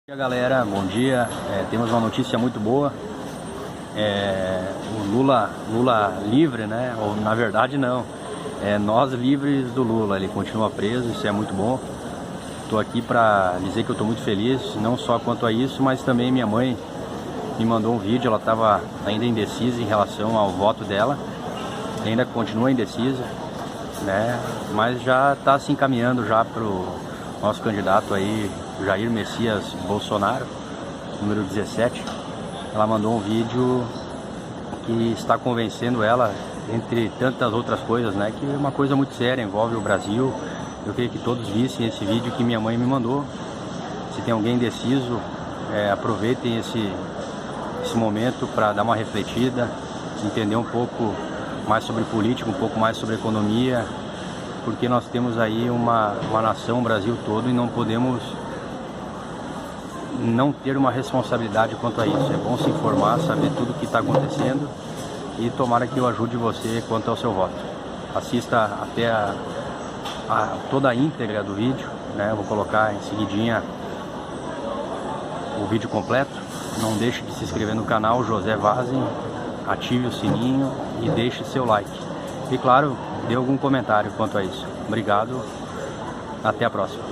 Bom dia, galera, bom dia. Temos uma notícia muito boa. O Lula livre, né? Ou na verdade não. Nós livres do Lula. Ele continua preso, isso é muito bom. Estou aqui para dizer que eu estou muito feliz, não só quanto a isso, mas também minha mãe me mandou um vídeo. Ela estava ainda indecisa em relação ao voto dela, ainda continua indecisa, né? Mas já está se encaminhando já para o nosso candidato aí, Jair Messias Bolsonaro, número 17. Ela mandou um vídeo que está convencendo ela, entre tantas outras coisas, né, que é uma coisa muito séria, envolve o Brasil. Eu queria que todos vissem esse vídeo que minha mãe me mandou. Se tem alguém indeciso, aproveitem esse momento para dar uma refletida, entender um pouco mais sobre política, um pouco mais sobre economia, porque nós temos aí uma nação, o Brasil todo, e não podemos não ter uma responsabilidade quanto a isso. É bom se informar, saber tudo o que está acontecendo, e tomara que eu ajude você quanto ao seu voto. Assista até toda a íntegra do vídeo, né? Eu vou colocar em seguidinha o vídeo completo. Não deixe de se inscrever no canal José Vazem, ative o sininho e deixe seu like. E claro, dê algum comentário quanto a isso. Obrigado, até a próxima.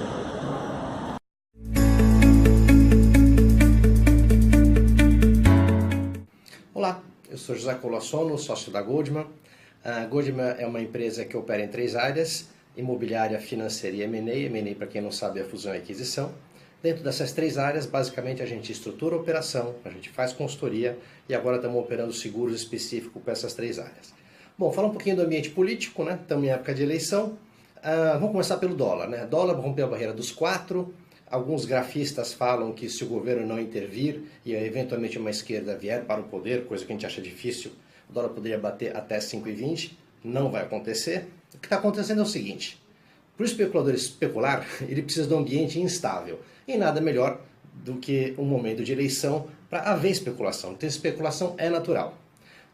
Olá, eu sou José Colassono, sócio da Goldman. A Goldman é uma empresa que opera em 3 áreas: imobiliária, financeira e M&A. M&A, para quem não sabe, é fusão e aquisição. Dentro dessas 3 áreas, basicamente, a gente estrutura a operação, a gente faz consultoria e agora estamos operando seguros específicos para essas 3 áreas. Bom, falar um pouquinho do ambiente político, né? Estamos em época de eleição. Vamos começar pelo dólar, né? Dólar rompeu a barreira dos 4. Alguns grafistas falam que se o governo não intervir e eventualmente uma esquerda vier para o poder, coisa que a gente acha difícil, o dólar poderia bater até 5,20. Não vai acontecer. O que está acontecendo é o seguinte: para o especulador especular, ele precisa de um ambiente instável. E nada melhor do que um momento de eleição para haver especulação. Então, especulação é natural.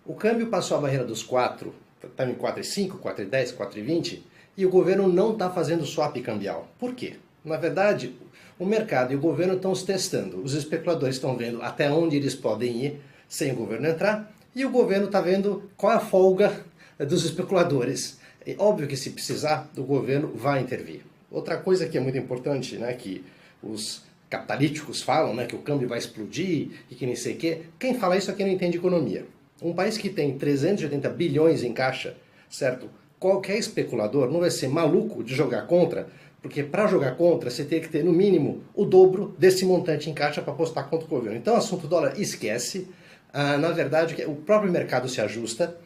O câmbio passou a barreira dos 4, está em 4,5, 4,10, 4,20, e o governo não está fazendo swap cambial. Por quê? Na verdade, o mercado e o governo estão se testando. Os especuladores estão vendo até onde eles podem ir sem o governo entrar, e o governo está vendo qual é a folga dos especuladores. É óbvio que, se precisar, o governo vai intervir. Outra coisa que é muito importante, né, que os capitalíticos falam, né, que o câmbio vai explodir e que nem sei o quê. Quem fala isso é quem não entende economia. Um país que tem 380 bilhões em caixa, certo? Qualquer especulador não vai ser maluco de jogar contra, porque para jogar contra você tem que ter no mínimo o dobro desse montante em caixa para apostar contra o governo. Então, o assunto dólar, esquece. Na verdade, o próprio mercado se ajusta.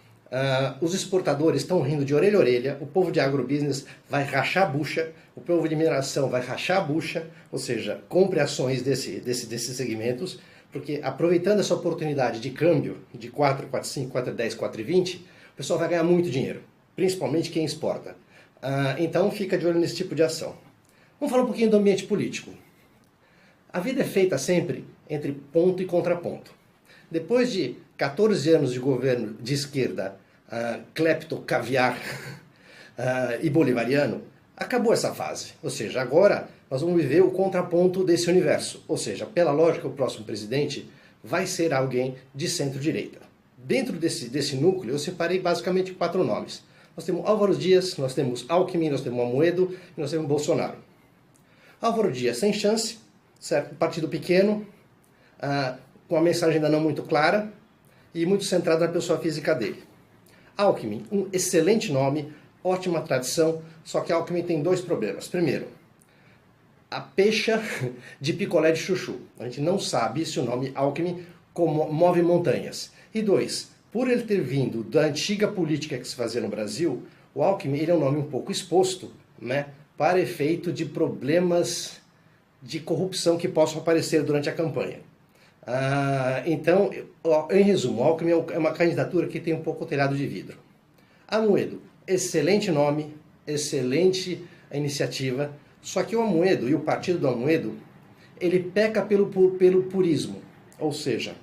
Os exportadores estão rindo de orelha a orelha, o povo de agrobusiness vai rachar a bucha, o povo de mineração vai rachar a bucha, ou seja, compre ações desses segmentos, porque aproveitando essa oportunidade de câmbio de 4, 4,5, 4,10, 4,20, o pessoal vai ganhar muito dinheiro, principalmente quem exporta. Então fica de olho nesse tipo de ação. Vamos falar um pouquinho do ambiente político. A vida é feita sempre entre ponto e contraponto. Depois de 14 anos de governo de esquerda, clepto, caviar e bolivariano, acabou essa fase. Ou seja, agora nós vamos viver o contraponto desse universo. Ou seja, pela lógica, o próximo presidente vai ser alguém de centro-direita. Dentro desse núcleo, eu separei basicamente 4 nomes. Nós temos Álvaro Dias, nós temos Alckmin, nós temos Amoedo e nós temos Bolsonaro. Álvaro Dias, sem chance, certo? Partido pequeno, com a mensagem ainda não muito clara e muito centrada na pessoa física dele. Alckmin, um excelente nome, ótima tradição, só que Alckmin tem 2 problemas. Primeiro, a pecha de picolé de chuchu. A gente não sabe se o nome Alckmin move montanhas. E 2, por ele ter vindo da antiga política que se fazia no Brasil, o Alckmin ele é um nome um pouco exposto, né, para efeito de problemas de corrupção que possam aparecer durante a campanha. Então, em resumo, o Alckmin é uma candidatura que tem um pouco o telhado de vidro. Amoedo, excelente nome, excelente iniciativa, só que o Amoedo e o partido do Amoedo, ele peca pelo purismo, ou seja,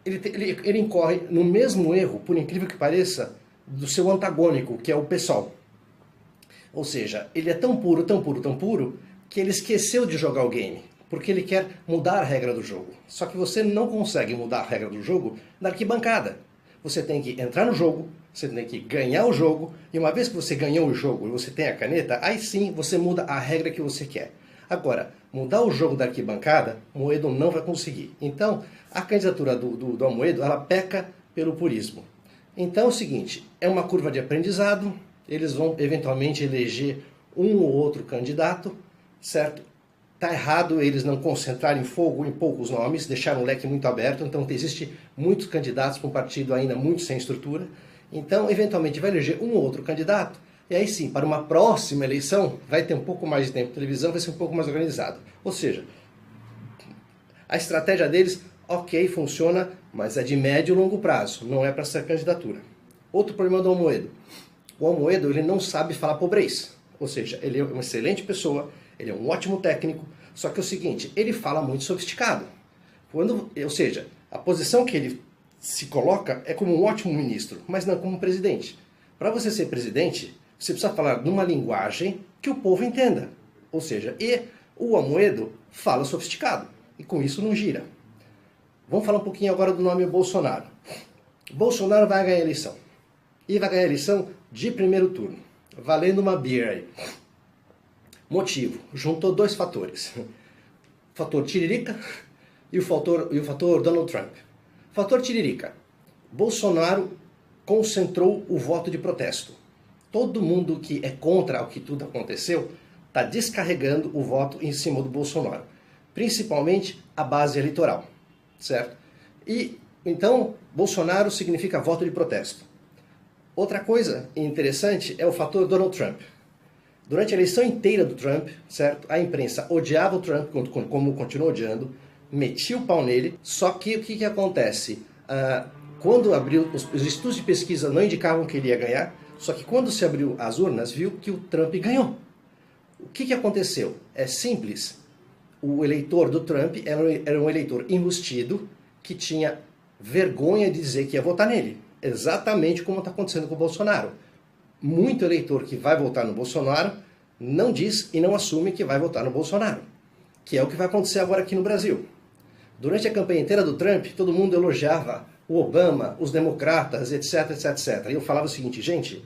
ele incorre no mesmo erro, por incrível que pareça, do seu antagônico, que é o PSOL. Ou seja, ele é tão puro, tão puro, tão puro, que ele esqueceu de jogar o game. porque ele quer mudar a regra do jogo. Só que você não consegue mudar a regra do jogo na arquibancada. Você tem que entrar no jogo, você tem que ganhar o jogo, e uma vez que você ganhou o jogo e você tem a caneta, aí sim você muda a regra que você quer. Agora, mudar o jogo da arquibancada, Amoedo não vai conseguir. Então, a candidatura do Amoedo, ela peca pelo purismo. Então é o seguinte, é uma curva de aprendizado, eles vão eventualmente eleger um ou outro candidato, certo? Está errado eles não concentrarem fogo em poucos nomes, deixaram o leque muito aberto, então existe muitos candidatos para um partido ainda muito sem estrutura. Então, eventualmente, vai eleger um ou outro candidato, e aí sim, para uma próxima eleição, vai ter um pouco mais de tempo de televisão, vai ser um pouco mais organizado. Ou seja, a estratégia deles, ok, funciona, mas é de médio e longo prazo, não é para essa candidatura. Outro problema do Amoedo. O Amoedo, ele não sabe falar pobrez. Ou seja, ele é uma excelente pessoa, ele é um ótimo técnico, só que é o seguinte, ele fala muito sofisticado. Ou seja, a posição que ele se coloca é como um ótimo ministro, mas não como presidente. Para você ser presidente, você precisa falar numa linguagem que o povo entenda. Ou seja, e o Amoedo fala sofisticado, e com isso não gira. Vamos falar um pouquinho agora do nome Bolsonaro. Bolsonaro vai ganhar a eleição. E vai ganhar a eleição de primeiro turno, valendo uma beer aí. Motivo, juntou dois fatores. O fator Tiririca e o fator Donald Trump. Fator Tiririca. Bolsonaro concentrou o voto de protesto. Todo mundo que é contra o que tudo aconteceu está descarregando o voto em cima do Bolsonaro. Principalmente a base eleitoral, certo? E então, Bolsonaro significa voto de protesto. Outra coisa interessante é o fator Donald Trump. Durante a eleição inteira do Trump, certo? A imprensa odiava o Trump, como continuou odiando, metia o pau nele, só que o que acontece? Quando abriu, os estudos de pesquisa não indicavam que ele ia ganhar, só que quando se abriu as urnas, viu que o Trump ganhou. O que aconteceu? É simples. O eleitor do Trump era um eleitor enrustido, que tinha vergonha de dizer que ia votar nele. Exatamente como está acontecendo com o Bolsonaro. Muito eleitor que vai votar no Bolsonaro não diz e não assume que vai votar no Bolsonaro, que é o que vai acontecer agora aqui no Brasil. Durante a campanha inteira do Trump, todo mundo elogiava o Obama, os democratas, etc, etc, etc. E eu falava o seguinte, gente,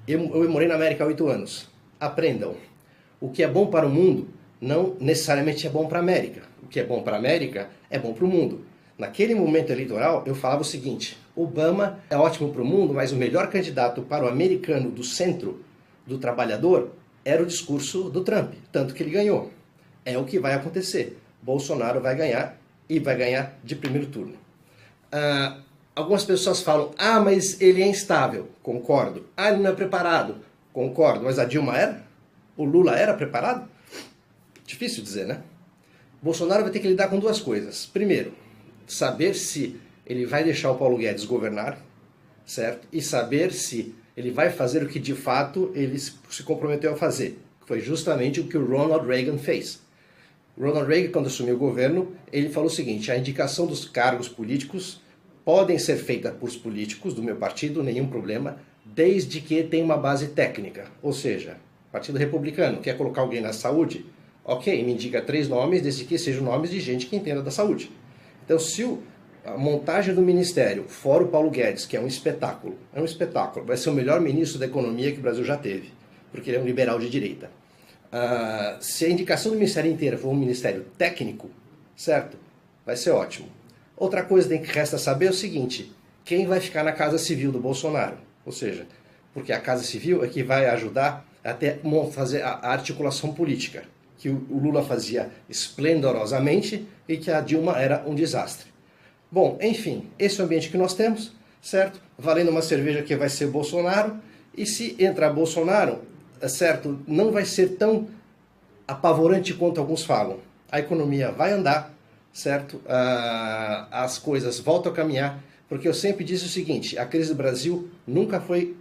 eu morei na América há 8 anos. Aprendam. O que é bom para o mundo não necessariamente é bom para a América. O que é bom para a América é bom para o mundo. Naquele momento eleitoral, eu falava o seguinte, Obama é ótimo para o mundo, mas o melhor candidato para o americano do centro, do trabalhador, era o discurso do Trump, tanto que ele ganhou. É o que vai acontecer. Bolsonaro vai ganhar e vai ganhar de primeiro turno. Algumas pessoas falam, mas ele é instável. Concordo. Ele não é preparado. Concordo. Mas a Dilma era? O Lula era preparado? Difícil dizer, né? Bolsonaro vai ter que lidar com duas coisas. Primeiro, saber se ele vai deixar o Paulo Guedes governar, certo? E saber se ele vai fazer o que de fato ele se comprometeu a fazer. Foi justamente o que o Ronald Reagan fez. Ronald Reagan, quando assumiu o governo, ele falou o seguinte, a indicação dos cargos políticos podem ser feitas por políticos do meu partido, nenhum problema, desde que tenha uma base técnica. Ou seja, Partido Republicano quer colocar alguém na saúde? Ok, me indica 3 nomes, desde que sejam nomes de gente que entenda da saúde. Então, se a montagem do ministério, fora o Paulo Guedes, que é um espetáculo, vai ser o melhor ministro da economia que o Brasil já teve, porque ele é um liberal de direita. Se a indicação do ministério inteiro for um ministério técnico, certo? Vai ser ótimo. Outra coisa que resta saber é o seguinte, quem vai ficar na Casa Civil do Bolsonaro? Ou seja, porque a Casa Civil é que vai ajudar até fazer a articulação política, que o Lula fazia esplendorosamente e que a Dilma era um desastre. Bom, enfim, esse é o ambiente que nós temos, certo? Valendo uma cerveja que vai ser Bolsonaro, e se entrar Bolsonaro, certo, não vai ser tão apavorante quanto alguns falam. A economia vai andar, certo? As coisas voltam a caminhar, porque eu sempre disse o seguinte, a crise do Brasil nunca foi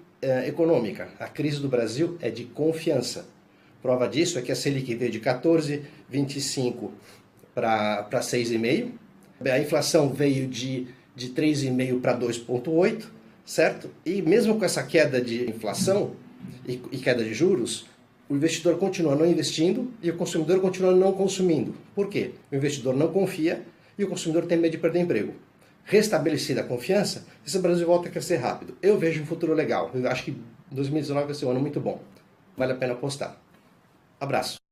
econômica, a crise do Brasil é de confiança. Prova disso é que a Selic veio de 14,25 para 6,5, a inflação veio de 3,5 para 2,8, certo? E mesmo com essa queda de inflação e queda de juros, o investidor continua não investindo e o consumidor continua não consumindo. Por quê? O investidor não confia e o consumidor tem medo de perder emprego. Restabelecida a confiança, esse Brasil volta a crescer rápido. Eu vejo um futuro legal. Eu acho que 2019 vai ser um ano muito bom. Vale a pena apostar. Abraço.